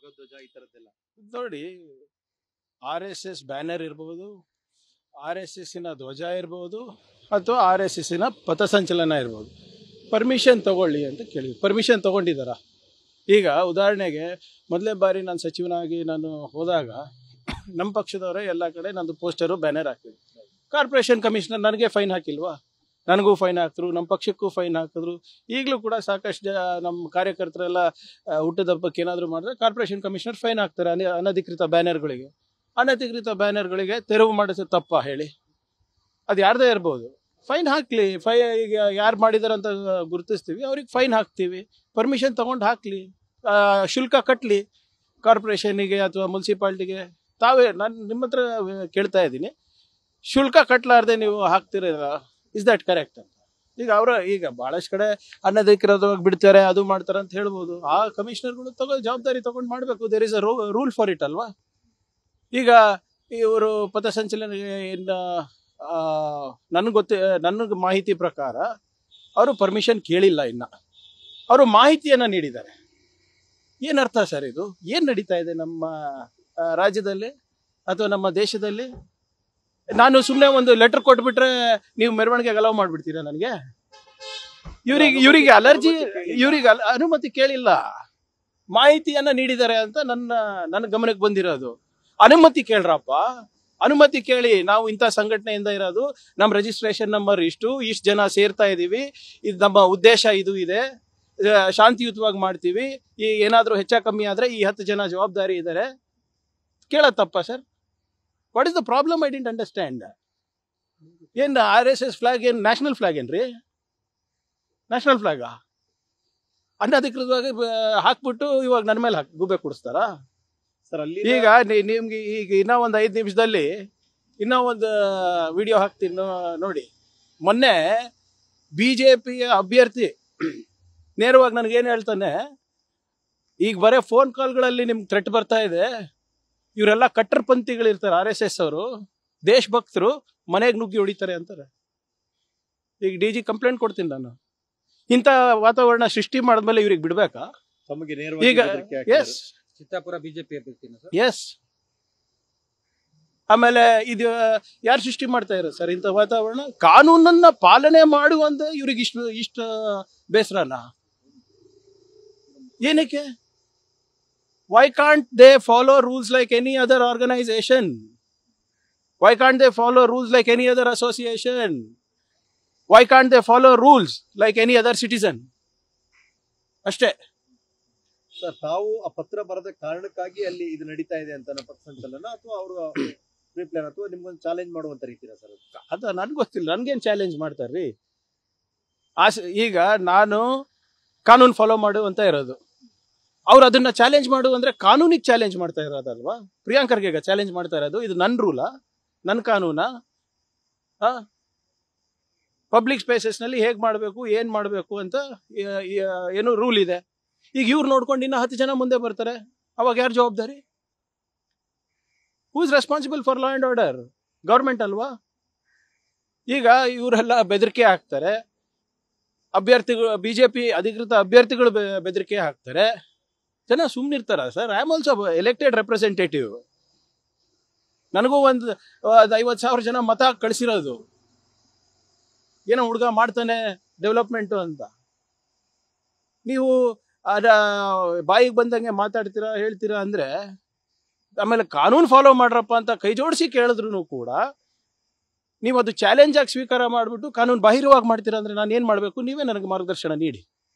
ರಾಗಧ್ವಜ ಈ ತರದ್ದೆಲ್ಲ ನೋಡಿ, RSS banner ಇರ್ಬೋದು, RSSನ ಧ್ವಜ ಇರ್ಬೋದು, ಅಥವಾ RSSನ ಪಥಸಂಚಲನ ಇರ್ಬೋದು. ಪರ್ಮಿಷನ್ ತಗೊಳ್ಳಿ ಅಂತ ಕೇಳಿ, ಪರ್ಮಿಷನ್ ತಗೊಂಡಿದ್ದಾರಾ? ಈಗ ಉದಾಹರಣೆಗೆ ಮೊದಲನೇ ಬಾರಿ ನಾನು ಸಚಿವನಾಗಿ ನಾನು ಹೋದಾಗ ನಮ್ಮ ಪಕ್ಷದವರೇ ಎಲ್ಲ ಕಡೆ ನಂದು ಪೋಸ್ಟರು ಬ್ಯಾನರ್ ಹಾಕಿದ್ರು. ಕಾರ್ಪೊರೇಷನ್ ಕಮಿಷನರ್ ನನಗೆ ಫೈನ್ ಹಾಕಿಲ್ವಾ? ನನಗೂ ಫೈನ್ ಹಾಕಿದ್ರು, ನಮ್ಮ ಪಕ್ಷಕ್ಕೂ ಫೈನ್ ಹಾಕಿದ್ರು. ಈಗಲೂ ಕೂಡ ಸಾಕಷ್ಟು ನಮ್ಮ ಕಾರ್ಯಕರ್ತರೆಲ್ಲ ಹುಟ್ಟದ ಹಬ್ಬಕ್ಕೆ ಏನಾದರೂ ಮಾಡಿದ್ರೆ ಕಾರ್ಪೊರೇಷನ್ ಕಮಿಷನರ್ ಫೈನ್ ಹಾಕ್ತಾರೆ ಅನಧಿಕೃತ ಬ್ಯಾನರ್ಗಳಿಗೆ. ಅನಧಿಕೃತ ಬ್ಯಾನರ್ಗಳಿಗೆ ತೆರವು ಮಾಡಿಸೋ ತಪ್ಪ ಹೇಳಿ? ಅದು ಯಾರದೇ ಇರ್ಬೋದು, ಫೈನ್ ಹಾಕಲಿ. ಈಗ ಯಾರು ಮಾಡಿದಾರೆ ಅಂತ ಗುರುತಿಸ್ತೀವಿ, ಅವ್ರಿಗೆ ಫೈನ್ ಹಾಕ್ತೀವಿ. ಪರ್ಮಿಷನ್ ತೊಗೊಂಡು ಹಾಕಲಿ, ಶುಲ್ಕ ಕಟ್ಟಲಿ ಕಾರ್ಪೊರೇಷನಿಗೆ ಅಥವಾ ಮುನ್ಸಿಪಾಲ್ಟಿಗೆ. ತಾವೇ ನಾನು ನಿಮ್ಮ ಹತ್ರ ಕೇಳ್ತಾ ಇದ್ದೀನಿ, ಶುಲ್ಕ ಕಟ್ಟಲಾರ್ದೆ ನೀವು ಹಾಕ್ತಿರಲ್ಲ, ಇಸ್ ದಟ್ ಕರೆಕ್ಟ್ ಅಂತ? ಈಗ ಭಾಳಷ್ಟು ಕಡೆ ಅನಧಿಕೃತವಾಗಿ ಬಿಡ್ತಾರೆ, ಅದು ಮಾಡ್ತಾರೆ ಅಂತ ಹೇಳ್ಬೋದು. ಆ ಕಮಿಷನರ್ಗಳು ಜವಾಬ್ದಾರಿ ತಗೊಂಡು ಮಾಡಬೇಕು. There is a rule for it ಅಲ್ವಾ? ಈಗ ಇವರು ಪಥಸಂಚಲನ ನನಗೆ ಮಾಹಿತಿ ಪ್ರಕಾರ ಅವರು ಪರ್ಮಿಷನ್ ಕೇಳಿಲ್ಲ, ಅವರು ಮಾಹಿತಿಯನ್ನು ನೀಡಿದ್ದಾರೆ. ಏನರ್ಥ ಸರ್ ಇದು? ಏನು ನಡೀತಾ ಇದೆ ನಮ್ಮ ರಾಜ್ಯದಲ್ಲಿ ಅಥವಾ ನಮ್ಮ ದೇಶದಲ್ಲಿ? ನಾನು ಸುಮ್ಮನೆ ಒಂದು ಲೆಟರ್ ಕೊಟ್ಬಿಟ್ರೆ ನೀವು ಮೆರವಣಿಗೆಗೆ ಅಲೌ ಮಾಡಿಬಿಡ್ತೀರಾ ನನಗೆ? ಇವರಿಗೆ ಅಲರ್ಜಿ, ಇವರಿಗೆ ಅನುಮತಿ ಕೇಳಿಲ್ಲ, ಮಾಹಿತಿಯನ್ನು ನೀಡಿದ್ದಾರೆ ಅಂತ ನನ್ನ ಗಮನಕ್ಕೆ ಬಂದಿರೋದು. ಅನುಮತಿ ಕೇಳ್ರಪ್ಪ, ಅನುಮತಿ ಕೇಳಿ. ನಾವು ಇಂಥ ಸಂಘಟನೆಯಿಂದ ಇರೋದು, ನಮ್ಮ ರಿಜಿಸ್ಟ್ರೇಷನ್ ನಂಬರ್ ಇಷ್ಟು ಜನ ಸೇರ್ತಾ ಇದ್ದೀವಿ, ಇದು ನಮ್ಮ ಉದ್ದೇಶ ಇದು ಇದೆ, ಶಾಂತಿಯುತವಾಗಿ ಮಾಡ್ತೀವಿ, ಈ ಏನಾದರೂ ಹೆಚ್ಚ ಕಮ್ಮಿ ಆದರೆ ಈ 10 ಜನ ಜವಾಬ್ದಾರಿ ಇದ್ದಾರೆ. ಕೇಳತ್ತಪ್ಪ sir? What is the problem? I didn't understand. ಏನು RSS ಫ್ಲಾಗ್ ಏನು ನ್ಯಾಷನಲ್ ಫ್ಲಾಗ್ ಏನ್ರಿ? ನ್ಯಾಷನಲ್ ಫ್ಲಾಗಾ? ಅನಧಿಕೃತವಾಗಿ ಹಾಕ್ಬಿಟ್ಟು ಇವಾಗ ನನ್ನ ಮೇಲೆ ಗುಬ್ಬೆ ಕೊಡಿಸ್ತಾರಾ ಸರ್? ಅಲ್ಲಿ ಈಗ ನಿಮ್ಗೆ ಈಗ ಇನ್ನೂ ಒಂದು 5 ನಿಮಿಷದಲ್ಲಿ ಇನ್ನೂ ಒಂದು ವಿಡಿಯೋ ಹಾಕ್ತೀನಿ ನೋಡಿ. ಮೊನ್ನೆ BJP ಅಭ್ಯರ್ಥಿ ನೇರವಾಗಿ ನನಗೇನು ಹೇಳ್ತಾನೆ, ಈಗ ಬರೀ ಫೋನ್ ಕಾಲ್ಗಳಲ್ಲಿ ನಿಮ್ಗೆ ಥ್ರೆಟ್ ಬರ್ತಾ ಇದೆ, ಇವರೆಲ್ಲ ಕಟ್ಟರ್ಪಂಥಿಗಳಿರ್ತಾರೆ, RSS ಅವರು ದೇಶಭಕ್ತರು, ಮನೆಗೆ ನುಗ್ಗಿ ಹೊಡಿತಾರೆ ಅಂತಾರೆ. ಈಗ DG ಕಂಪ್ಲೇಂಟ್ ಕೊಡ್ತೀನಿ ನಾನು. ಇಂಥ ವಾತಾವರಣ ಸೃಷ್ಟಿ ಮಾಡಿದ್ಮೇಲೆ ಇವ್ರಿಗೆ ಬಿಡ್ಬೇಕಾ? ತಮಗೆ ಈಗ ಎಸ್, ಚಿತ್ತಾಪುರ ಬಿಜೆಪಿ ಅಭ್ಯರ್ಥಿನ ಸರ್? ಎಸ್. ಆಮೇಲೆ ಇದು ಯಾರು ಸೃಷ್ಟಿ ಮಾಡ್ತಾ ಇರೋ ಸರ್ ಇಂಥ ವಾತಾವರಣ? ಕಾನೂನನ್ನ ಪಾಲನೆ ಮಾಡುವಂತ ಇವ್ರಿಗೆ ಇಷ್ಟ ಬೇಸರನ? ಏನಕ್ಕೆ? Why can't they follow rules like any other organization? Why can't they follow rules like any other association? Why can't they follow rules like any other citizen? ಅಷ್ಟೇ ಸರ್. ತಾವು ಆ ಪತ್ರ ಬರದ ಕಾರಣಕ್ಕಾಗಿ ಅಲ್ಲಿ ಇದು ನಡೀತಾ ಇದೆ ಅಂತ ಪಥಸಂಚಲನ, ಅಥವಾ ಅವರು ಪ್ಲಾನ್, ಅಥವಾ ನಿಮ್ಗೊಂದು ಚಾಲೆಂಜ್ ಮಾಡುವಂತ ರೀತಿನ ಸರ್? ಅದು ನನ್ಗೆ ಗೊತ್ತಿಲ್ಲ, ನನ್ಗೇನು ಚಾಲೆಂಜ್ ಮಾಡ್ತಾರ್ರಿ? ಈಗ ನಾನು ಕಾನೂನು ಫಾಲೋ ಮಾಡುವಂತ ಇರೋದು, ಅವ್ರು ಅದನ್ನ ಚಾಲೆಂಜ್ ಮಾಡು ಅಂದ್ರೆ ಕಾನೂನಿಗೆ ಚಾಲೆಂಜ್ ಮಾಡ್ತಾ ಇರೋದಲ್ವಾ? ಪ್ರಿಯಾಂಕ್ ಖರ್ಗೆ ಚಾಲೆಂಜ್ ಮಾಡ್ತಾ ಇರೋದು, ಇದು ನನ್ನ ರೂಲಾ, ನನ್ನ ಕಾನೂನಾ? ಪಬ್ಲಿಕ್ ಸ್ಪೇಸಸ್ನಲ್ಲಿ ಹೇಗೆ ಮಾಡಬೇಕು, ಏನು ಮಾಡಬೇಕು ಅಂತ ಏನು ರೂಲ್ ಇದೆ. ಈಗ ಇವ್ರು ನೋಡ್ಕೊಂಡು ಇನ್ನು 10 ಜನ ಮುಂದೆ ಬರ್ತಾರೆ, ಅವಾಗ ಯಾರು ಜವಾಬ್ದಾರಿ? Who is responsible for law and order? Government ಅಲ್ವಾ? ಈಗ ಇವರೆಲ್ಲ ಬೆದರಿಕೆ ಹಾಕ್ತಾರೆ, ಅಭ್ಯರ್ಥಿಗಳು, BJP ಅಧಿಕೃತ ಅಭ್ಯರ್ಥಿಗಳು ಬೆದರಿಕೆ ಹಾಕ್ತಾರೆ, ಜನ ಸುಮ್ಮನಿರ್ತಾರ sir? I am also elected representative. ನನಗೂ ಒಂದು 50,000 ಜನ ಮತ ಕಳಿಸಿರೋದು, ಏನೋ ಹುಡುಗ ಮಾಡ್ತಾನೆ ಡೆವಲಪ್ಮೆಂಟು ಅಂತ. ನೀವು ಬಾಯಿಗೆ ಬಂದಂಗೆ ಮಾತಾಡ್ತೀರಾ, ಹೇಳ್ತೀರಾ ಅಂದ್ರೆ, ಆಮೇಲೆ ಕಾನೂನು ಫಾಲೋ ಮಾಡ್ರಪ್ಪ ಅಂತ ಕೈ ಜೋಡಿಸಿ ಕೇಳಿದ್ರು ಕೂಡ ನೀವು ಅದು ಚಾಲೆಂಜ್ ಆಗಿ ಸ್ವೀಕಾರ ಮಾಡಿಬಿಟ್ಟು ಕಾನೂನು ಬಾಹಿರವಾಗಿ ಮಾಡ್ತೀರಾ ಅಂದ್ರೆ ನಾನು ಏನು ಮಾಡಬೇಕು? ನೀವೇ ನನಗೆ ಮಾರ್ಗದರ್ಶನ ನೀಡಿ.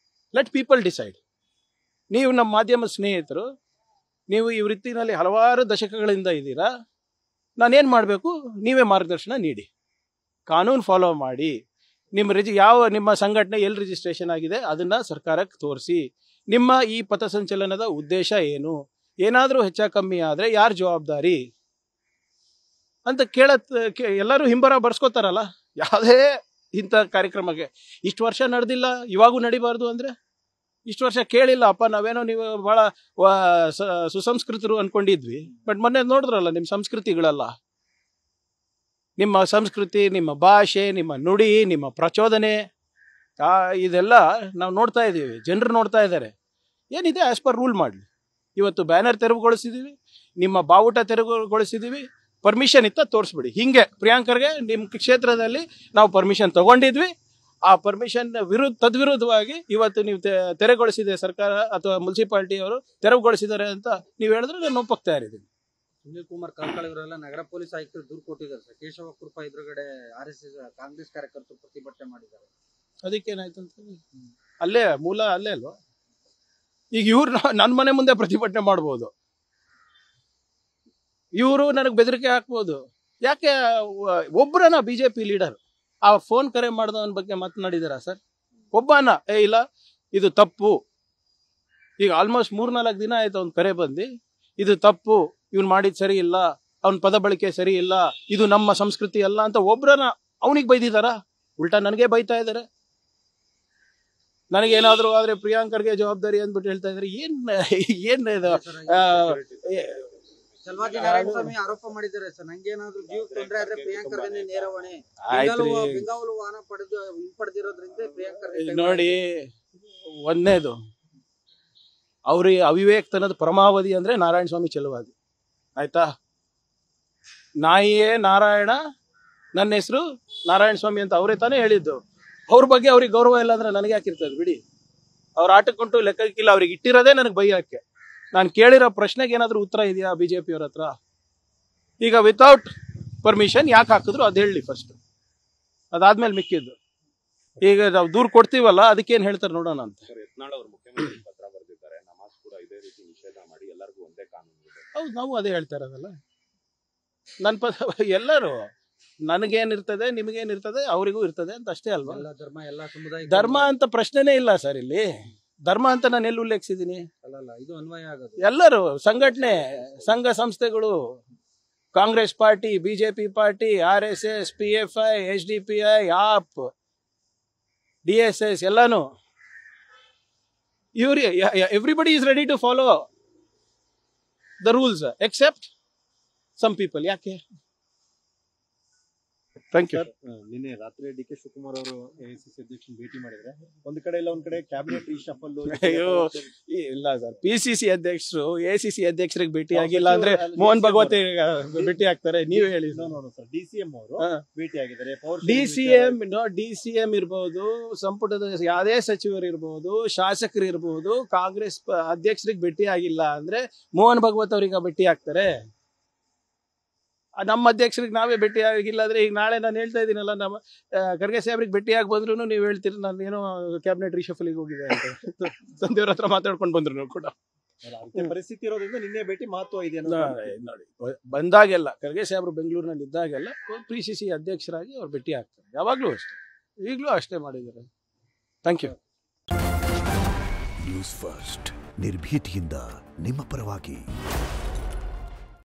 Let people decide. ನೀವು ನಮ್ಮ ಮಾಧ್ಯಮ ಸ್ನೇಹಿತರು, ನೀವು ಈ ವೃತ್ತಿನಲ್ಲಿ ಹಲವಾರು ದಶಕಗಳಿಂದ ಇದ್ದೀರಾ, ನಾನೇನು ಮಾಡಬೇಕು? ನೀವೇ ಮಾರ್ಗದರ್ಶನ ನೀಡಿ, ಕಾನೂನು ಫಾಲೋ ಮಾಡಿ. ನಿಮ್ಮ ಸಂಘಟನೆ ಎಲ್ಲಿ ರಿಜಿಸ್ಟ್ರೇಷನ್ ಆಗಿದೆ ಅದನ್ನ ಸರ್ಕಾರಕ್ಕೆ ತೋರಿಸಿ. ನಿಮ್ಮ ಈ ಪಥಸಂಚಲನದ ಉದ್ದೇಶ ಏನು? ಏನಾದರೂ ಹೆಚ್ಚ ಕಮ್ಮಿ ಆದರೆ ಯಾರು ಜವಾಬ್ದಾರಿ ಅಂತ ಎಲ್ಲರೂ ಹಿಂಬರ ಬರ್ಸ್ಕೋತಾರಲ್ಲ. ಯಾವುದೇ ಇಂಥ ಕಾರ್ಯಕ್ರಮಕ್ಕೆ ಇಷ್ಟು ವರ್ಷ ನಡೆದಿಲ್ಲ, ಇವಾಗೂ ನಡಿಬಾರ್ದು ಅಂದರೆ? ಇಷ್ಟು ವರ್ಷ ಕೇಳಿಲ್ಲ ಅಪ್ಪ, ನಾವೇನೋ ನೀವು ಭಾಳ ಸುಸಂಸ್ಕೃತರು ಅನ್ಕೊಂಡಿದ್ವಿ. ಬಟ್ ಮೊನ್ನೆ ನೋಡಿದ್ರಲ್ಲ ನಿಮ್ಮ ಸಂಸ್ಕೃತಿಗಳೆಲ್ಲ, ನಿಮ್ಮ ಸಂಸ್ಕೃತಿ, ನಿಮ್ಮ ಭಾಷೆ, ನಿಮ್ಮ ನುಡಿ, ನಿಮ್ಮ ಪ್ರಚೋದನೆ, ಇದೆಲ್ಲ ನಾವು ನೋಡ್ತಾ ಇದ್ದೀವಿ, ಜನರು ನೋಡ್ತಾ ಇದ್ದಾರೆ. ಏನಿದೆ ಆಸ್ ಪರ್ ರೂಲ್ ಮಾಡಲಿ. ಇವತ್ತು ಬ್ಯಾನರ್ ತೆರವುಗೊಳಿಸಿದೀವಿ, ನಿಮ್ಮ ಬಾವುಟ ತೆರವುಗೊಳಿಸಿದೀವಿ, ಪರ್ಮಿಷನ್ ಇತ್ತ ತೋರಿಸ್ಬಿಡಿ. ಹಿಂಗೆ ಪ್ರಿಯಾಂಕರ್ಗೆ ನಿಮ್ಮ ಕ್ಷೇತ್ರದಲ್ಲಿ ನಾವು ಪರ್ಮಿಷನ್ ತಗೊಂಡಿದ್ವಿ, ಆ ಪರ್ಮಿಷನ್ ತದ್ವಿರುದ್ಧವಾಗಿ ಇವತ್ತು ನೀವು ತೆರವುಗೊಳಿಸಿದೆ ಸರ್ಕಾರ ಅಥವಾ ಮುನ್ಸಿಪಾಲಿಟಿಯವರು ತೆರವುಗೊಳಿಸಿದ್ದಾರೆ ಅಂತ ನೀವು ಹೇಳಿದ್ರೆ ನಾನು ಒಪ್ಪಕ್ಕೆ ತಯಾರಿದ್ದೀನಿ. ಸುನೀಲ್ ಕುಮಾರ್ ಕರ್ಕಳ ಇವರೆಲ್ಲ ನಗರ ಪೊಲೀಸ್ ಆಯುಕ್ತರು ದೂರು ಕೊಟ್ಟಿದ್ದಾರೆ ಸರ್. ಕೇಶವ ಕೃಪಾ ಎದುರುಗಡೆ RSS ಕಾಂಗ್ರೆಸ್ ಕಾರ್ಯಕರ್ತರು ಪ್ರತಿಭಟನೆ ಮಾಡಿದ್ದಾರೆ. ಅದಕ್ಕೇನಾಯ್ತು ಅಂತ ಅಲ್ಲೇ ಮೂಲ ಅಲ್ಲೇ ಅಲ್ವಾ? ಈಗ ಇವ್ರು ನನ್ನ ಮನೆ ಮುಂದೆ ಪ್ರತಿಭಟನೆ ಮಾಡ್ಬೋದು, ಇವರು ನನಗೆ ಬೆದರಿಕೆ ಹಾಕ್ಬೋದು. ಯಾಕೆ ಒಬ್ಬರನ್ನ BJP ಲೀಡರ್ ಆ ಫೋನ್ ಕರೆ ಮಾಡಿದವನ ಬಗ್ಗೆ ಮಾತನಾಡಿದಾರ ಸರ್? ಒಬ್ಬನ ಇಲ್ಲ ಇದು ತಪ್ಪು, ಈಗ ಆಲ್ಮೋಸ್ಟ್ 3-4 ದಿನ ಆಯ್ತು ಅವ್ನ ಕರೆ ಬಂದು ಇದು ತಪ್ಪು, ಇವ್ನು ಮಾಡಿದ್ ಸರಿ ಇಲ್ಲ, ಅವ್ನ ಪದ ಬಳಕೆ ಸರಿ ಇಲ್ಲ, ಇದು ನಮ್ಮ ಸಂಸ್ಕೃತಿ ಅಲ್ಲ ಅಂತ ಒಬ್ರನ್ನ ಅವನಿಗೆ ಬೈದಿದಾರ? ಉಲ್ಟಾ ನನಗೆ ಬೈತಾ ಇದಾರೆ. ನನಗೇನಾದ್ರು ಆದ್ರೆ ಪ್ರಿಯಾಂಕರ್ಗೆ ಜವಾಬ್ದಾರಿ ಅಂದ್ಬಿಟ್ಟು ಹೇಳ್ತಾ ಇದಾರೆ. ಏನ್ ಇದು? ಚಲವಾದಿ ನಾರಾಯಣ ಸ್ವಾಮಿ ಆರೋಪ ಮಾಡಿದ್ದಾರೆ ಸರ್, ನಂಗೇನಾದ್ರೂ ಜೀವ ತೊಂದರೆ ಆದ್ರೆ ಪ್ರಿಯಾಂಕರ್ಗೆ ನೇರ ಹೊಣೆ. ಬೆಂಗಾವಲು ವಾಹನ ಹಿಂಪಡೆದಿರೋದ್ರಿಂದ ಪ್ರಿಯಾಂಕರ್ ನೋಡಿ, ಒಂದನೇದು ಅವ್ರಿಗೆ ಅವಿವೇಕತನದ ಪರಮಾವಧಿ ಅಂದ್ರೆ ನಾರಾಯಣ ಸ್ವಾಮಿ ಚಲವಾದಿ, ಆಯ್ತಾ? ನಾಯಿಯೇ ನಾರಾಯಣ, ನನ್ನ ಹೆಸರು ನಾರಾಯಣ ಸ್ವಾಮಿ ಅಂತ ಅವರೇ ತಾನೇ ಹೇಳಿದ್ದು. ಅವ್ರ ಬಗ್ಗೆ ಅವ್ರಿಗೆ ಗೌರವ ಇಲ್ಲ ಅಂದ್ರೆ ನನಗೆ ಯಾಕಿರ್ತದೆ ಬಿಡಿ. ಅವ್ರ ಆಟಕ್ಕುಂಟು ಲೆಕ್ಕಕ್ಕಿಲ್ಲ, ಅವ್ರಿಗೆ ಇಟ್ಟಿರೋದೇ ನನಗೆ ಬೈಯಕ್ಕೆ. ನಾನು ಕೇಳಿರೋ ಪ್ರಶ್ನೆಗೆ ಏನಾದರೂ ಉತ್ತರ ಇದೆಯಾ BJP ಅವ್ರ ಹತ್ರ? ಈಗ ವಿತೌಟ್ ಪರ್ಮಿಷನ್ ಯಾಕೆ ಹಾಕಿದ್ರು ಅದು ಹೇಳಿ ಫಸ್ಟ್, ಅದಾದ್ಮೇಲೆ ಮಿಕ್ಕಿದ್ದು. ಈಗ ನಾವು ದೂರ ಕೊಡ್ತೀವಲ್ಲ, ಅದಕ್ಕೇನು ಹೇಳ್ತಾರೆ ನೋಡೋಣ ಅಂತ. ಯತ್ನಾಳ್ ಅವರು ಮುಖ್ಯಮಂತ್ರಿ ಪತ್ರ ಬರೆದಿದ್ದಾರೆ, ನಮಾಜ್ ಕೂಡ ಇದೇ ರೀತಿ ನಿಷೇಧ ಮಾಡಿ ಎಲ್ಲರಿಗೂ ಒಂದೇ ಕಾನೂನು ಇದೆ. ಹೌದು, ನಾವು ಅದೇ ಹೇಳ್ತಾ ಇರೋದಲ್ಲ. ಎಲ್ಲರೂ ನನಗೇನಿರ್ತದೆ ನಿಮಗೇನಿರ್ತದೆ ಅವರಿಗೂ ಇರ್ತದೆ ಅಂತ ಅಷ್ಟೇ ಅಲ್ವಾ? ಎಲ್ಲ ಧರ್ಮ ಎಲ್ಲ ಸಮುದಾಯ ಧರ್ಮ ಅಂತ ಪ್ರಶ್ನೆನೇ ಇಲ್ಲ ಸರ್ ಇಲ್ಲಿ. ಧರ್ಮ ಅಂತ ನಾನು ಎಲ್ಲಿ ಉಲ್ಲೇಖಿಸಿದ್ದೀನಿ? ಅಲ್ಲ, ಇದು ಅನ್ವಯ ಆಗೋದು. ಎಲ್ಲರೂ ಸಂಘಟನೆ, ಸಂಘ ಸಂಸ್ಥೆಗಳು, Congress party, BJP party, RSS, PFI, HDPI, AAP, DSS ಎಲ್ಲಾನು ಇವ್ರಿ everybody is ready to follow the rules except some people. ಯಾಕೆ? Thank you. ನಿನ್ನೆ ರಾತ್ರಿ DK ಶಿವಕುಮಾರ್ ಅವರು AICC ಅಧ್ಯಕ್ಷರನ್ನು ಭೇಟಿ ಮಾಡಿದ್ರೆ ಒಂದ್ ಕಡೆ ಇಲ್ಲ ಒಂದ್ ಕಡೆ ಕ್ಯಾಬಿನೆಟ್ ರೀಶಫಲ್. ಅಯ್ಯೋ ಇಲ್ಲ ಸರ್, PCC ಅಧ್ಯಕ್ಷರು AICC ಅಧ್ಯಕ್ಷರಿಗೆ ಭೇಟಿ ಆಗಿಲ್ಲ ಅಂದ್ರೆ ಮೋಹನ್ ಭಗವತ್ ಭೇಟಿ ಆಗ್ತಾರೆ? ನೀವೇ ಹೇಳಿ. DCM ಅವರು ಭೇಟಿ ಆಗಿದ್ದಾರೆ. DCM ಇರ್ಬೋದು, ಸಂಪುಟದ ಯಾವುದೇ ಸಚಿವರು ಇರ್ಬೋದು, ಶಾಸಕರು ಇರ್ಬೋದು, ಕಾಂಗ್ರೆಸ್ ಅಧ್ಯಕ್ಷರಿಗೆ ಭೇಟಿ ಆಗಿಲ್ಲ ಅಂದ್ರೆ ಮೋಹನ್ ಭಗವತ್ ಅವ್ರಿಗೆ ಭೇಟಿ ಆಗ್ತಾರೆ? ನಮ್ಮ ಅಧ್ಯಕ್ಷರಿಗೆ ನಾವೇ ಭೇಟಿ ಆಗಿಲ್ಲ ಅಂದ್ರೆ ಈಗ ನಾಳೆ ನಾನು ಹೇಳ್ತಾ ಇದ್ದೀನಲ್ಲ, ನಮ್ಮ ಖರ್ಗೆ ಸಾಹೇಬ್ರಿಗೆ ಭೇಟಿ ಆಗಿ ಬಂದ್ರು ನೀವು ಹೇಳ್ತೀರಿ ನಾನು ಏನೋ ಕ್ಯಾಬಿನೆಟ್ ರಿಶಫಲಿಗೆ ಹೋಗಿದೆ ಅಂತ. ಸಂದೇವ್ರ ಹತ್ರ ಮಾತಾಡ್ಕೊಂಡು ಬಂದ್ರು ಕೂಡ. ಪರಿಸ್ಥಿತಿ ಇರೋದ್ರಿಂದ ನಿನ್ನೆ ಭೇಟಿ ಮಹತ್ವ ಇದೆ ನೋಡಿ. ಬಂದಾಗೆಲ್ಲ ಖರ್ಗೆ ಸಾಹೇಬ್ರು ಬೆಂಗಳೂರಿನಲ್ಲಿ ಇದ್ದಾಗೆಲ್ಲ PCC ಅಧ್ಯಕ್ಷರಾಗಿ ಅವ್ರು ಭೇಟಿ ಆಗ್ತಾರೆ, ಯಾವಾಗ್ಲೂ ಅಷ್ಟೇ, ಈಗಲೂ ಅಷ್ಟೇ ಮಾಡಿದ್ದಾರೆ. Thank you. ನ್ಯೂಸ್ ಫಸ್ಟ್, ನಿರ್ಭೀತಿಯಿಂದ ನಿಮ್ಮ ಪರವಾಗಿ.